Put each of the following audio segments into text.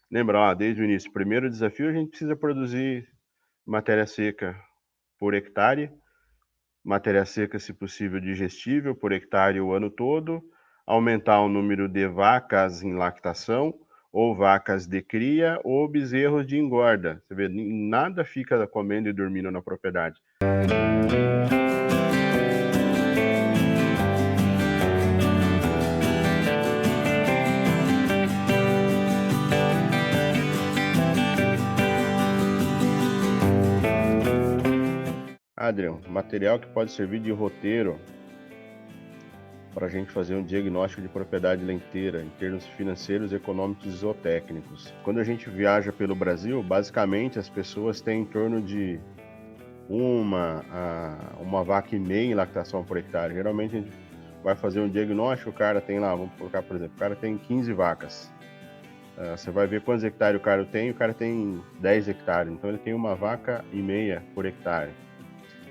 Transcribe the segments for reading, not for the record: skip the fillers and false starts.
Lembra lá, desde o início, primeiro desafio, a gente precisa produzir matéria seca por hectare, matéria seca, se possível, digestível por hectare o ano todo, aumentar o número de vacas em lactação, ou vacas de cria, ou bezerros de engorda. Você vê, nada fica comendo e dormindo na propriedade. Adrian, material que pode servir de roteiro para a gente fazer um diagnóstico de propriedade leiteira em termos financeiros, econômicos e zootécnicos. Quando a gente viaja pelo Brasil, basicamente as pessoas têm em torno de uma vaca e meia em lactação por hectare. Geralmente a gente vai fazer um diagnóstico, o cara tem lá, vamos colocar por exemplo, o cara tem 15 vacas. Você vai ver quantos hectares o cara tem 10 hectares, então ele tem uma vaca e meia por hectare.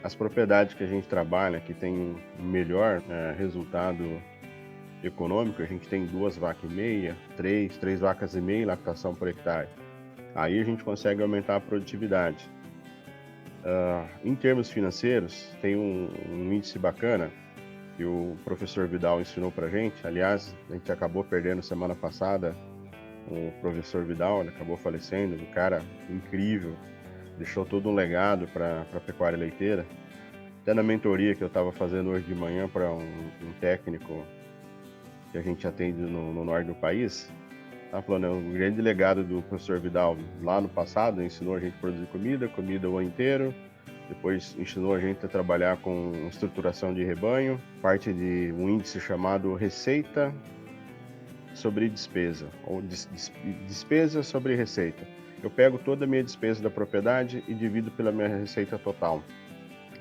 As propriedades que a gente trabalha, que tem um melhor resultado econômico, a gente tem 2 vacas e meia, 3 vacas e meia lactação por hectare. Aí a gente consegue aumentar a produtividade. Em termos financeiros, tem um índice bacana que o professor Vidal ensinou para a gente. Aliás, a gente acabou perdendo semana passada o professor Vidal, ele acabou falecendo, um cara incrível, deixou todo um legado para a pecuária leiteira. Até na mentoria que eu estava fazendo hoje de manhã para um técnico que a gente atende no norte do país, estava falando, o grande legado do professor Vidal lá no passado, ensinou a gente a produzir comida o ano inteiro, depois ensinou a gente a trabalhar com estruturação de rebanho, parte de um índice chamado receita sobre despesa, ou despesa sobre receita. Eu pego toda a minha despesa da propriedade e divido pela minha receita total.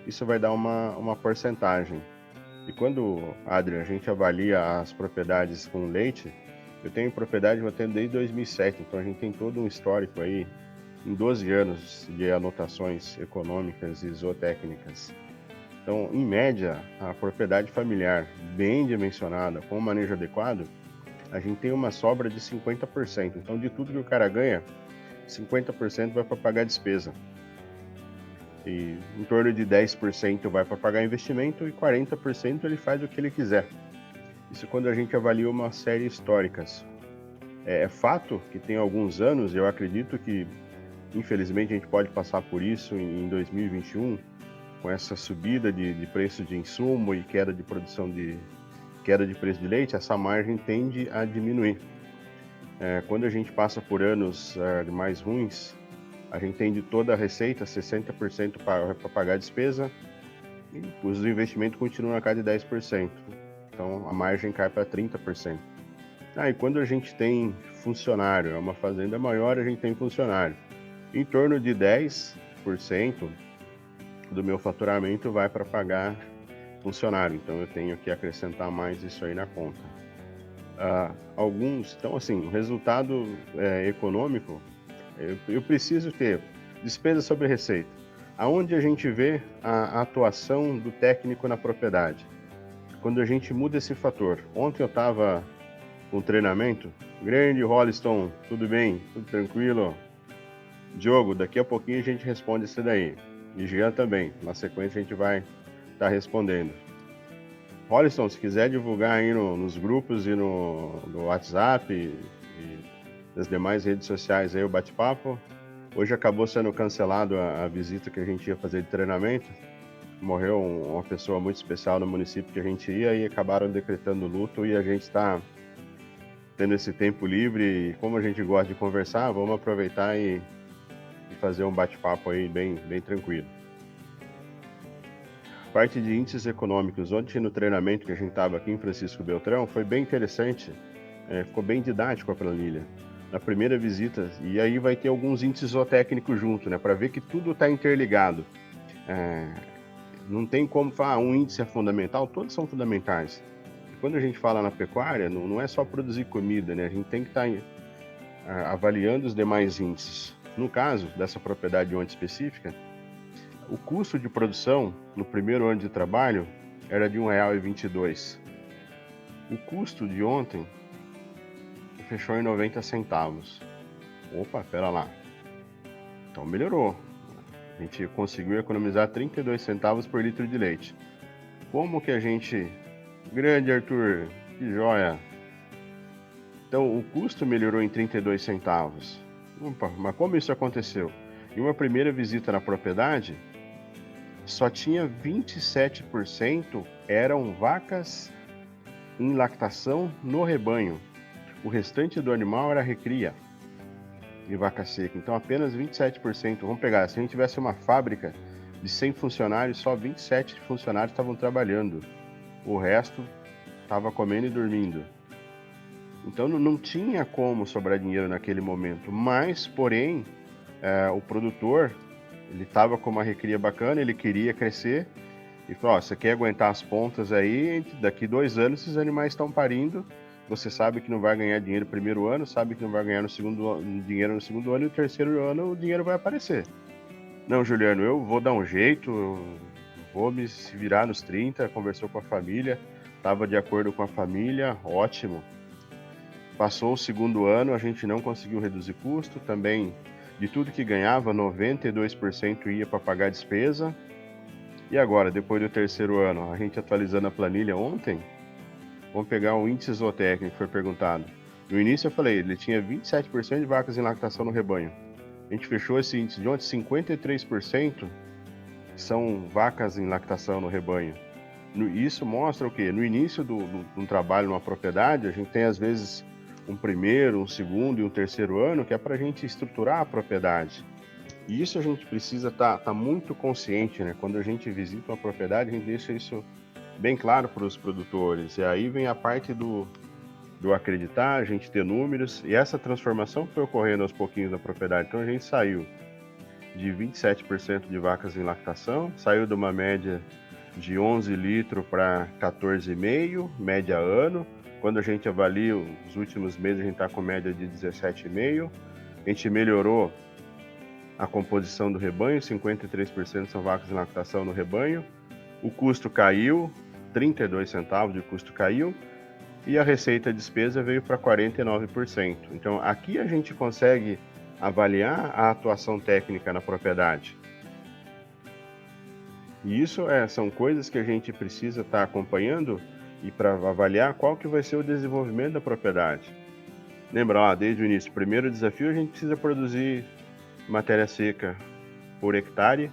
Isso vai dar uma porcentagem. E quando, Adrian, a gente avalia as propriedades com leite, eu tenho propriedade que eu tenho desde 2007, então a gente tem todo um histórico aí, em 12 anos de anotações econômicas e zootécnicas. Então, em média, a propriedade familiar bem dimensionada, com manejo adequado, a gente tem uma sobra de 50%. Então, de tudo que o cara ganha, 50% vai para pagar despesa. E em torno de 10% vai para pagar investimento e 40% ele faz o que ele quiser. Isso quando a gente avalia uma série históricas. É fato que tem alguns anos, eu acredito que, infelizmente, a gente pode passar por isso em 2021, com essa subida de preço de insumo e queda de preço de leite, essa margem tende a diminuir. Quando a gente passa por anos mais ruins, a gente tem de toda a receita 60% para pagar a despesa e os investimentos continuam a cada 10%. Então a margem cai para 30%. E quando a gente tem funcionário, é uma fazenda maior, a gente tem funcionário. Em torno de 10% do meu faturamento vai para pagar funcionário, então eu tenho que acrescentar mais isso aí na conta. Então assim, o resultado econômico, eu preciso ter despesa sobre receita. Aonde a gente vê a atuação do técnico na propriedade? Quando a gente muda esse fator. Ontem eu estava com treinamento, grande Holliston, tudo bem? Tudo tranquilo? Diogo, daqui a pouquinho a gente responde isso daí. E Jean também, na sequência a gente vai estar respondendo. Holliston, se quiser divulgar aí nos grupos e no WhatsApp e nas demais redes sociais aí o bate-papo. Hoje acabou sendo cancelado a visita que a gente ia fazer de treinamento. Morreu uma pessoa muito especial no município que a gente ia e acabaram decretando luto e a gente está tendo esse tempo livre e como a gente gosta de conversar, vamos aproveitar e fazer um bate-papo aí bem tranquilo. Parte de índices econômicos, ontem no treinamento que a gente estava aqui em Francisco Beltrão, foi bem interessante, ficou bem didático a planilha. Na primeira visita, e aí vai ter alguns índices zootécnicos junto, né, para ver que tudo está interligado. Não tem como falar, um índice é fundamental, todos são fundamentais. E quando a gente fala na pecuária, não é só produzir comida, né, a gente tem que estar avaliando os demais índices. No caso dessa propriedade ontem específica, o custo de produção no primeiro ano de trabalho era de R$ 1,22. O custo de ontem fechou em 90 centavos. Opa, pera lá. Então melhorou. A gente conseguiu economizar 32 centavos por litro de leite. Como que a gente... Grande, Arthur, que joia! Então o custo melhorou em 32 centavos. Opa, mas como isso aconteceu? Em uma primeira visita na propriedade, só tinha 27% eram vacas em lactação no rebanho. O restante do animal era recria de vaca seca. Então apenas 27%. Vamos pegar, se a gente tivesse uma fábrica de 100 funcionários, só 27 funcionários estavam trabalhando. O resto estava comendo e dormindo. Então não tinha como sobrar dinheiro naquele momento. Mas, porém, o produtor, ele estava com uma recria bacana, ele queria crescer. E falou, você quer aguentar as pontas aí, daqui 2 anos esses animais estão parindo, você sabe que não vai ganhar dinheiro no primeiro ano, sabe que não vai ganhar dinheiro no segundo ano, e no terceiro ano o dinheiro vai aparecer. Não, Juliano, eu vou dar um jeito, eu vou me se virar nos 30, conversou com a família, estava de acordo com a família, ótimo. Passou o segundo ano, a gente não conseguiu reduzir custo, também de tudo que ganhava, 92% ia para pagar despesa. E agora, depois do terceiro ano, a gente atualizando a planilha ontem, vamos pegar o índice zootécnico que foi perguntado. No início eu falei, ele tinha 27% de vacas em lactação no rebanho. A gente fechou esse índice de ontem, 53% são vacas em lactação no rebanho. Isso mostra o quê? No início de um trabalho numa propriedade, a gente tem às vezes um primeiro, um segundo e um terceiro ano, que é para a gente estruturar a propriedade. E isso a gente precisa estar muito consciente, né? Quando a gente visita uma propriedade, a gente deixa isso bem claro para os produtores. E aí vem a parte do acreditar, a gente ter números. E essa transformação foi ocorrendo aos pouquinhos na propriedade. Então a gente saiu de 27% de vacas em lactação, saiu de uma média de 11 litros para 14,5, média ano. Quando a gente avalia os últimos meses, a gente está com média de 17,5. A gente melhorou a composição do rebanho, 53% são vacas em lactação no rebanho. O custo caiu, 32 centavos de custo caiu, e a receita despesa veio para 49%. Então aqui a gente consegue avaliar a atuação técnica na propriedade. E isso são coisas que a gente precisa estar acompanhando e para avaliar qual que vai ser o desenvolvimento da propriedade. Lembra, desde o início, o primeiro desafio a gente precisa produzir matéria seca por hectare,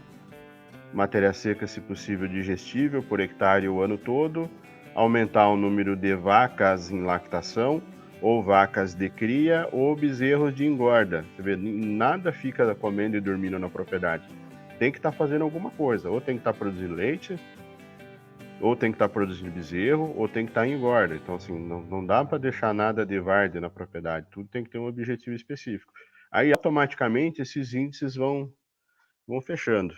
matéria seca, se possível, digestível por hectare o ano todo, aumentar o número de vacas em lactação, ou vacas de cria, ou bezerros de engorda. Você vê, nada fica comendo e dormindo na propriedade. Tem que estar fazendo alguma coisa, ou tem que estar produzindo leite, ou tem que estar produzindo bezerro, ou tem que estar em engorda. Então, assim, não dá para deixar nada de várzea na propriedade, tudo tem que ter um objetivo específico. Aí, automaticamente, esses índices vão fechando.